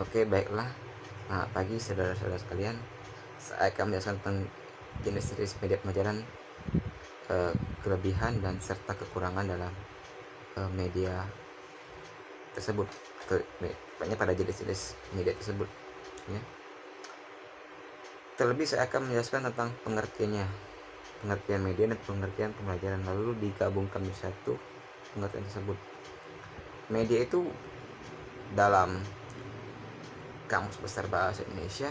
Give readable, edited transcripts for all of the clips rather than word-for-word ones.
Oke, baiklah. Selamat pagi saudara-saudara sekalian. Saya akan menjelaskan tentang jenis-jenis media pembelajaran, kelebihan dan serta kekurangan dalam media tersebut. Banyak pada jenis-jenis media tersebut. Ya. Terlebih saya akan menjelaskan tentang pengertian media dan pengertian pembelajaran, lalu digabungkan di satu pengertian tersebut. Media itu dalam Kamus Besar Bahasa Indonesia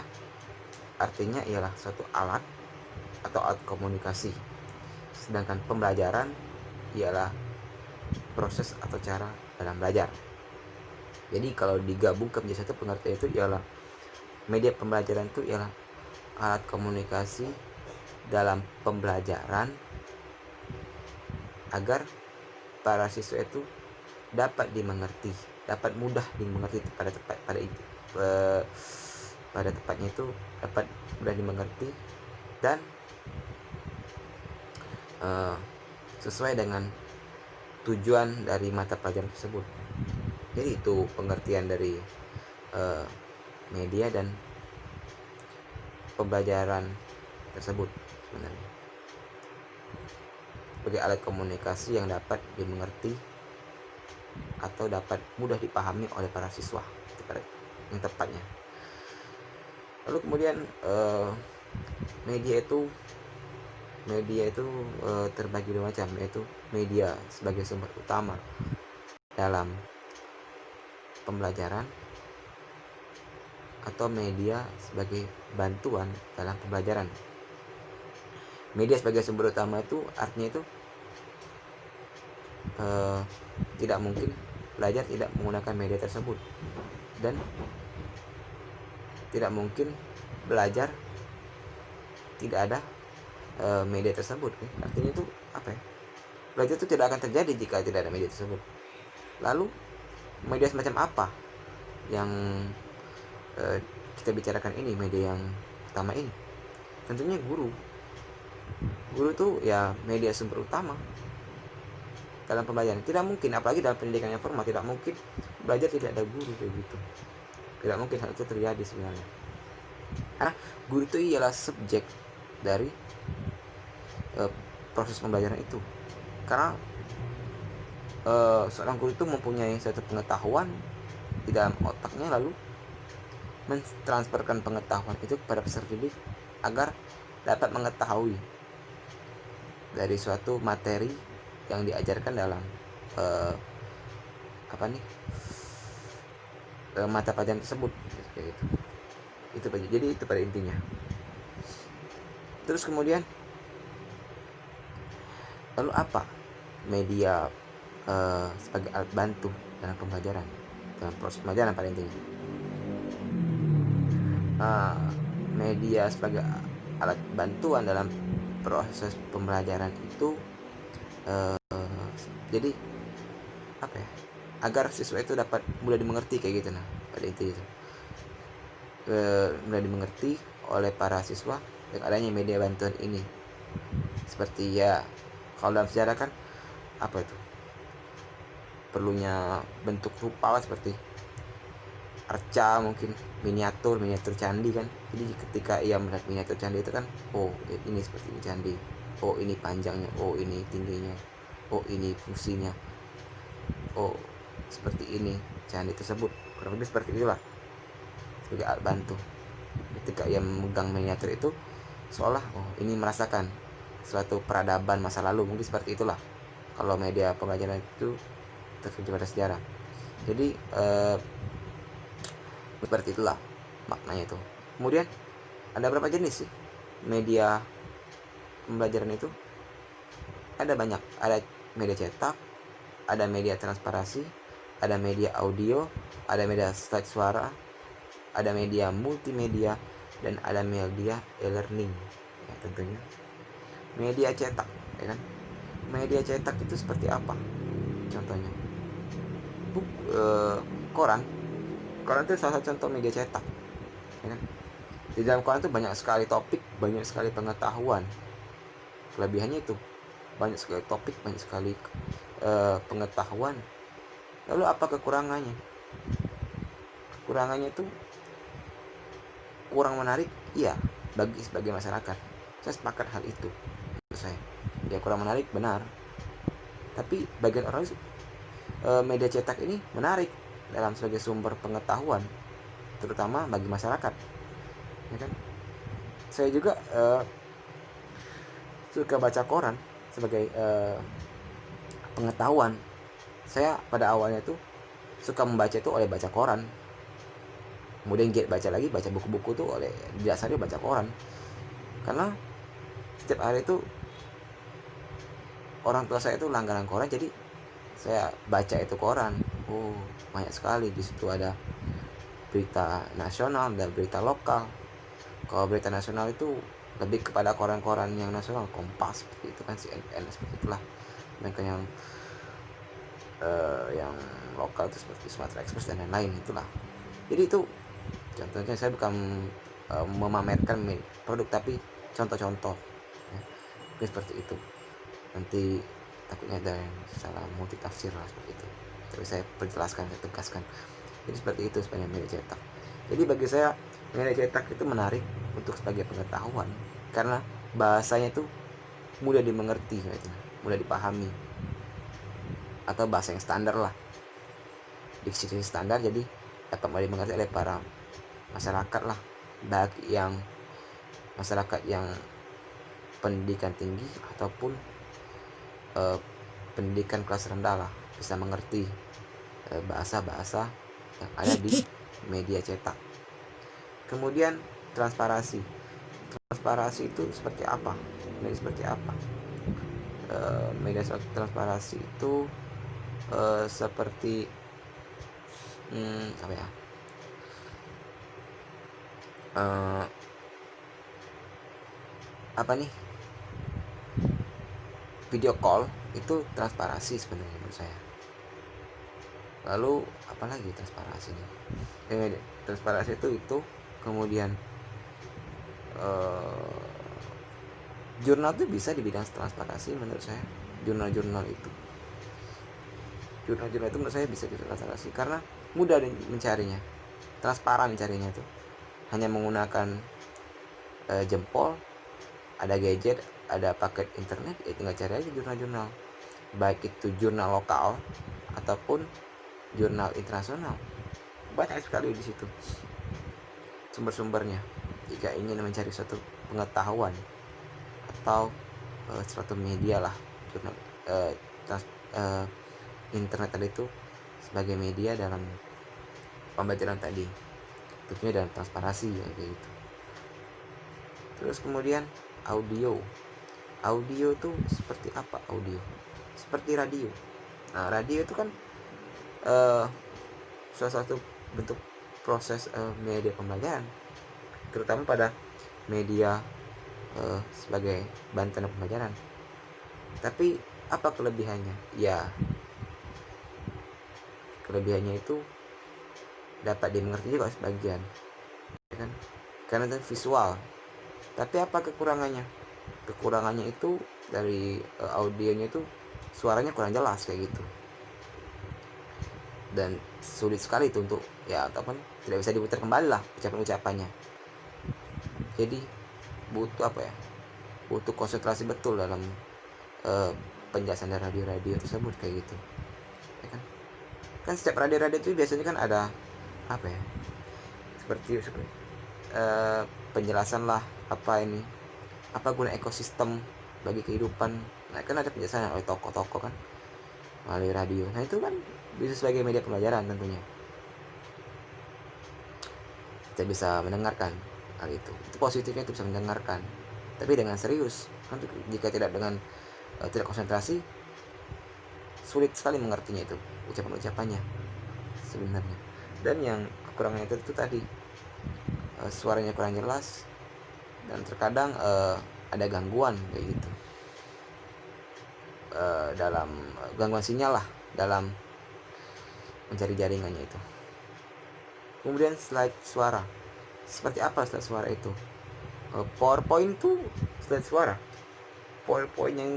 artinya ialah suatu alat atau alat komunikasi, sedangkan pembelajaran ialah proses atau cara dalam belajar. Jadi kalau digabungkan menjadi satu pengertian itu ialah media pembelajaran itu ialah alat komunikasi dalam pembelajaran agar para siswa itu dapat mudah dimengerti pada tepatnya itu dapat mudah dimengerti dan sesuai dengan tujuan dari mata pelajaran tersebut. Jadi itu pengertian dari media dan pembelajaran tersebut sebenarnya, sebagai alat komunikasi yang dapat dimengerti atau dapat mudah dipahami oleh para siswa yang tepatnya. Lalu kemudian media itu terbagi dua macam, yaitu media sebagai sumber utama dalam pembelajaran atau media sebagai bantuan dalam pembelajaran. Media sebagai sumber utama itu artinya itu tidak mungkin belajar tidak menggunakan media tersebut, dan tidak mungkin belajar tidak ada media tersebut. Artinya itu apa ya? Belajar itu tidak akan terjadi jika tidak ada media tersebut. Lalu media semacam apa yang kita bicarakan ini? Media yang pertama ini tentunya guru itu ya media sumber utama dalam pembelajaran. Tidak mungkin, apalagi dalam pendidikan yang formal, tidak mungkin belajar tidak ada guru kayak gitu. Tidak mungkin hal itu terjadi sebenarnya, karena guru itu ialah subjek dari proses pembelajaran itu. Karena seorang guru itu mempunyai suatu pengetahuan di dalam otaknya, lalu mentransferkan pengetahuan itu kepada peserta didik agar dapat mengetahui dari suatu materi yang diajarkan dalam mata pelajaran tersebut, kayak gitu. Jadi itu pada intinya. Terus kemudian lalu apa media sebagai alat bantu dalam pembelajaran, dalam proses pembelajaran pada intinya? Media sebagai alat bantuan dalam proses pembelajaran itu jadi apa ya, agar siswa itu dapat mudah dimengerti kayak gitu. Nah, pada intinya itu mudah dimengerti oleh para siswa dengan adanya media bantuan ini. Seperti ya, kalau dalam sejarah kan apa itu perlunya bentuk rupa seperti arca, mungkin miniatur candi kan. Jadi ketika ia melihat miniatur candi itu kan, oh ini seperti ini candi, oh ini panjangnya, oh ini tingginya, oh ini fungsinya, oh seperti ini candi tersebut. Kurang lebih seperti itulah sebagai alat bantu. Ketika ia memegang miniatur itu, seolah oh ini merasakan suatu peradaban masa lalu, mungkin seperti itulah kalau media pembelajaran itu tertuju pada sejarah. Jadi seperti itulah maknanya itu. Kemudian ada berapa jenis sih media pembelajaran itu? Ada banyak. Ada media cetak, ada media transparasi, ada media audio, ada media slide suara, ada media multimedia, dan ada media e-learning. Ya, tentunya media cetak, ya kan? Media cetak itu seperti apa? Contohnya koran itu salah satu contoh media cetak, ya kan? Di dalam koran itu banyak sekali topik, banyak sekali pengetahuan. Kelebihannya itu banyak sekali topik, banyak sekali pengetahuan. Lalu apa kekurangannya? kekurangannya itu kurang menarik, iya, bagi sebagai masyarakat saya sepakat hal itu. Menurut saya ya kurang menarik, benar, tapi bagian orang media cetak ini menarik dalam sebagai sumber pengetahuan, terutama bagi masyarakat, ya kan. Saya juga suka baca koran sebagai pengetahuan. Saya pada awalnya tuh suka membaca itu oleh baca koran, kemudian giat baca lagi, baca buku-buku tuh oleh dasarnya baca koran, karena setiap hari itu orang tua saya itu langganan koran, jadi saya baca itu koran. Oh, banyak sekali di situ, ada berita nasional dan berita lokal. Kalau berita nasional itu lebih kepada koran-koran yang nasional, Kompas seperti itu kan, CNN seperti itulah. Mereka yang lokal itu seperti Sumatera Express dan lain-lain itulah. Jadi itu contohnya, saya bukan memamerkan produk, tapi contoh-contoh ya. Oke, seperti itu. Nanti takutnya ada yang salah multitafsir lah seperti itu, tapi saya perjelaskan, saya tegaskan. Jadi seperti itu sebenarnya media cetak. Jadi bagi saya media cetak itu menarik untuk sebagai pengetahuan, karena bahasanya itu mudah dimengerti, mudah dipahami, atau bahasa yang standar lah, diksi standar, jadi dapat mudah dimengerti oleh para masyarakat lah, baik yang masyarakat yang pendidikan tinggi ataupun pendidikan kelas rendah lah, bisa mengerti bahasa-bahasa yang ada di media cetak. Kemudian transparansi itu seperti apa? Media seperti apa? Media transparansi itu seperti apa ya? Apa nih? Video call itu transparansi sebenarnya menurut saya. Lalu apalagi transparansi nih? Transparansi itu kemudian jurnal itu bisa di bidang transparansi menurut saya. Jurnal-jurnal itu menurut saya bisa transparansi karena mudah mencarinya, transparan mencarinya itu, hanya menggunakan jempol, ada gadget, ada paket internet, itu nggak cari aja jurnal-jurnal, baik itu jurnal lokal ataupun jurnal internasional. Banyak sekali di situ sumber-sumbernya jika ingin mencari suatu pengetahuan atau suatu media lah. Jurnal internet tadi itu sebagai media dalam pembelajaran tadi, tentunya dalam transparansi ya, kayak gitu. Terus kemudian audio tuh seperti apa? Audio seperti radio. Nah, radio itu kan salah satu bentuk proses media pembelajaran, terutama pada media sebagai bahan pembelajaran. Tapi apa kelebihannya? Ya, kelebihannya itu dapat dimengerti juga sebagian, ya kan? Karena itu visual. Tapi apa kekurangannya? Kekurangannya itu dari audionya itu suaranya kurang jelas kayak gitu, dan sulit sekali itu untuk ya ataupun tidak bisa diputar kembali lah ucapannya. Jadi butuh apa ya? Butuh konsentrasi betul dalam penjelasan dari radio tersebut kayak gitu, ya kan? Kan setiap radio itu biasanya kan ada apa ya? Seperti penjelasan lah, apa guna ekosistem bagi kehidupan. Nah, kan ada penjelasan oleh tokoh-tokoh kan melalui radio. Nah, itu kan bisa sebagai media pembelajaran tentunya. Kita bisa mendengarkan hal itu. Itu positifnya, itu bisa mendengarkan. Tapi dengan serius. Kan jika tidak dengan tidak konsentrasi, sulit sekali mengertinya itu ucapannya sebenarnya. Dan yang kekurangannya itu tadi, suaranya kurang jelas, dan terkadang ada gangguan kayak gitu, dalam gangguan sinyal lah dalam mencari jaringannya itu. Kemudian slide suara, seperti apa slide suara itu? PowerPoint tuh slide suara. PowerPoint yang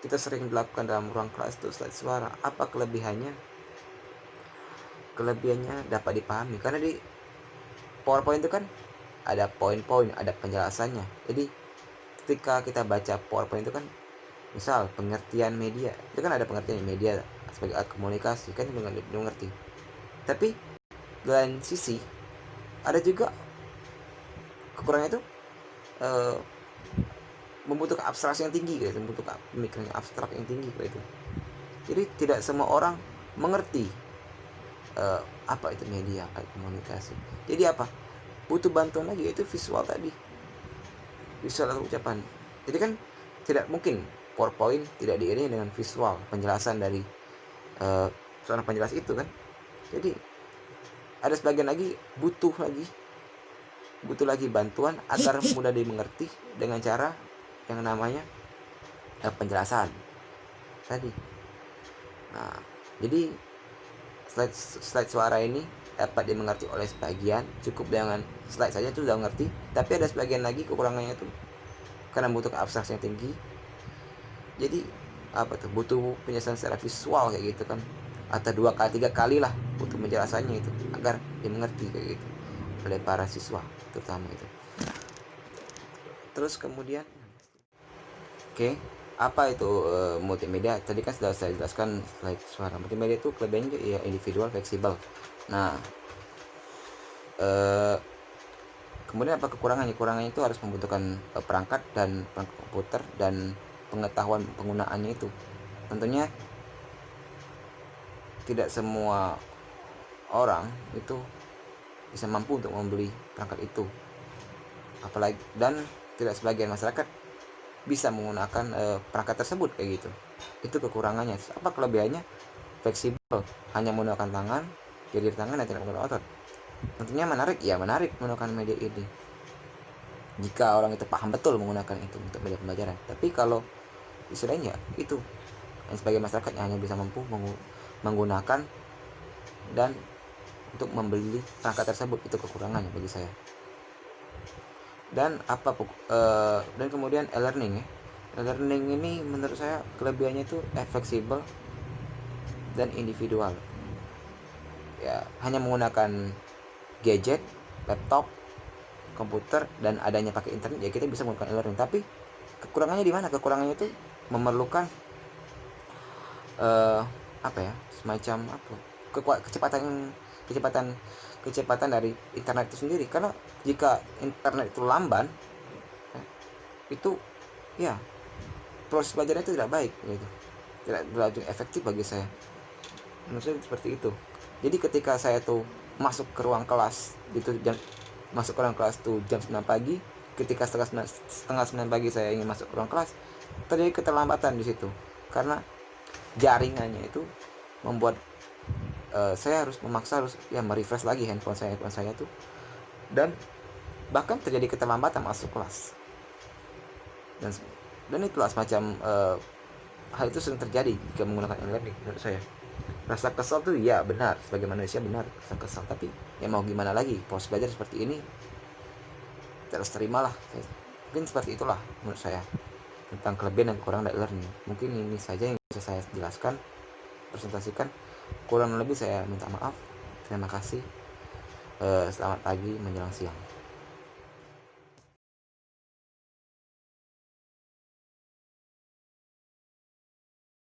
kita sering dilakukan dalam ruang kelas itu slide suara. Apa kelebihannya? kelebihannya dapat dipahami, karena di PowerPoint itu kan ada poin-poin, ada penjelasannya. Jadi ketika kita baca PowerPoint itu kan, misal pengertian media, itu kan ada pengertian media sebagai alat komunikasi, kan mengerti. Tapi di lain sisi ada juga kekurangannya itu eh, membutuhkan abstraksi yang tinggi gitu, membutuhkan pemikiran abstrak yang tinggi gitu. Jadi tidak semua orang mengerti apa itu media, apa itu komunikasi. Jadi apa? Butuh bantuan lagi, yaitu visual tadi, visual atau ucapan. Jadi kan tidak mungkin PowerPoint tidak diiringi dengan visual penjelasan dari seorang penjelas itu kan. Jadi ada sebagian lagi butuh lagi bantuan agar mudah dimengerti dengan cara yang namanya penjelasan tadi. Nah, jadi slide suara ini dapat dimengerti oleh sebagian, cukup dengan slide saja itu sudah mengerti. Tapi ada sebagian lagi kekurangannya itu karena butuh abstraksi yang tinggi. Jadi apa tuh, butuh penjelasan secara visual kayak gitu kan, atau 2 kali 3 kali lah butuh penjelasannya itu agar dimengerti kayak gitu oleh para siswa terutama itu. Terus kemudian apa itu multimedia? Tadi kan sudah saya jelaskan slide suara. Multimedia itu kelebihannya ya individual, fleksibel. Nah, kemudian apa kekurangannya? Kekurangannya itu harus membutuhkan perangkat komputer dan pengetahuan penggunaannya itu. Tentunya tidak semua orang itu bisa mampu untuk membeli perangkat itu, apalagi, dan tidak sebagian masyarakat bisa menggunakan perangkat tersebut kayak gitu. Itu kekurangannya. Apa kelebihannya? Fleksibel, hanya menggunakan tangan, jari tangan dan tidak menggunakan otot. Tentunya menarik menggunakan media ini jika orang itu paham betul menggunakan itu untuk media pembelajaran. Tapi kalau istilahnya itu sebagai masyarakat hanya bisa mampu menggunakan dan untuk membeli perangkat tersebut, itu kekurangannya bagi saya. Dan dan kemudian e-learning ya. E-learning ini menurut saya kelebihannya itu fleksibel dan individual. Ya, hanya menggunakan gadget, laptop, komputer, dan adanya pakai internet, ya kita bisa menggunakan e-learning. Tapi kekurangannya di mana? Kekurangannya itu memerlukan semacam kecepatan dari internet itu sendiri. Karena jika internet itu lamban, itu ya proses belajarnya itu tidak baik gitu, tidak berlangsung efektif bagi saya. Menurut saya seperti itu. Jadi ketika saya tuh masuk ke ruang kelas itu jam 9 pagi, ketika setengah 9 pagi saya ingin masuk ke ruang kelas, terjadi keterlambatan di situ karena jaringannya itu membuat saya harus merefresh lagi handphone saya tuh, dan bahkan terjadi keterlambatan masuk kelas. Dan itulah semacam hal itu sering terjadi jika menggunakan e-learning menurut saya. Rasa kesal tuh ya benar, sebagai manusia benar rasa kesal, tapi ya mau gimana lagi, proses belajar seperti ini terus terimalah. Mungkin seperti itulah menurut saya tentang kelebihan dan kekurangan dari e-learning. Mungkin ini saja yang bisa saya jelaskan, presentasikan. Kurang lebih saya minta maaf. Terima kasih. Selamat pagi menjelang siang.